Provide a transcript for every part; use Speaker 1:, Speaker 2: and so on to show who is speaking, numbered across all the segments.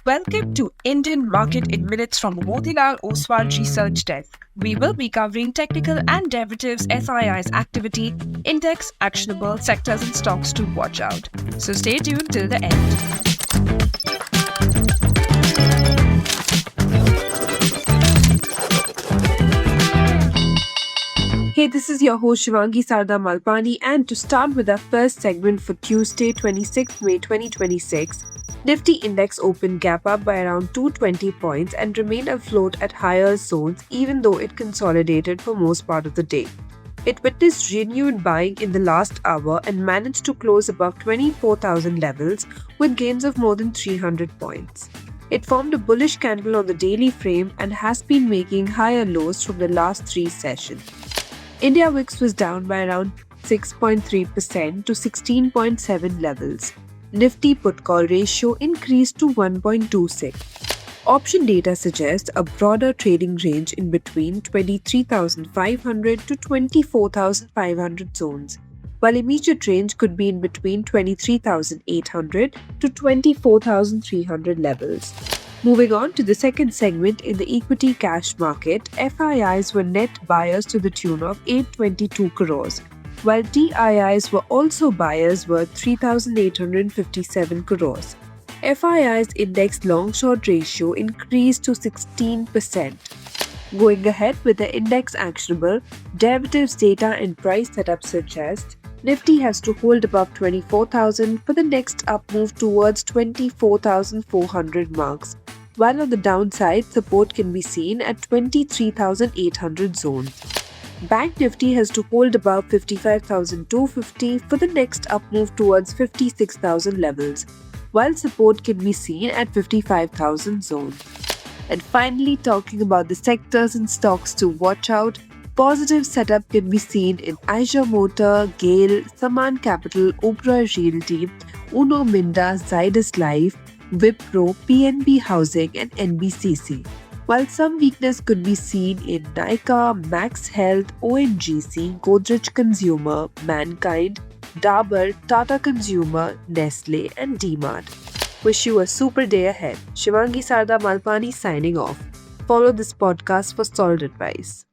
Speaker 1: Welcome to Indian Market in Minutes from Motilal Oswal Research Desk. We will be covering technical and derivatives SII's activity, index, actionable sectors and stocks to watch out. So stay tuned till the end.
Speaker 2: Hey, this is your host Shivangi Sarda Malpani, and to start with our first segment for Tuesday, 26th May 2026, Nifty index opened gap up by around 220 points and remained afloat at higher zones even though it consolidated for most part of the day. It witnessed renewed buying in the last hour and managed to close above 24,000 levels with gains of more than 300 points. It formed a bullish candle on the daily frame and has been making higher lows from the last three sessions. India VIX was down by around 6.3% to 16.7 levels. Nifty put-call ratio increased to 1.26. Option data suggests a broader trading range in between 23,500 to 24,500 zones, while immediate range could be in between 23,800 to 24,300 levels. Moving on to the second segment in the equity cash market, FIIs were net buyers to the tune of 822 crores, while DIIs were also buyers worth 3,857 crores. FII's index long-short ratio increased to 16%. Going ahead with the index actionable, derivatives data and price setup suggest Nifty has to hold above 24,000 for the next up move towards 24,400 marks, while on the downside, support can be seen at 23,800 zone. Bank Nifty has to hold above 55,250 for the next up move towards 56,000 levels, while support can be seen at 55,000 zone. And finally, talking about the sectors and stocks to watch out, positive setup can be seen in Eicher Motor, GAIL, Saman Capital, Oberoi Realty, Uno Minda, Zydus Life, Wipro, PNB Housing and NBCC. While some weakness could be seen in Nykaa, Max Health, ONGC, Godrej Consumer, Mankind, Dabur, Tata Consumer, Nestle and DMart. Wish you a super day ahead. Shivangi Sarda Malpani signing off. Follow this podcast for solid advice.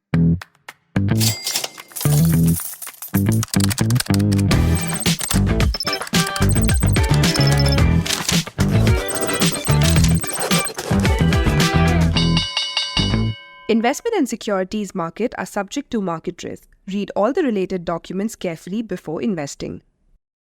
Speaker 1: Investment and securities market are subject to market risk. Read all the related documents carefully before investing.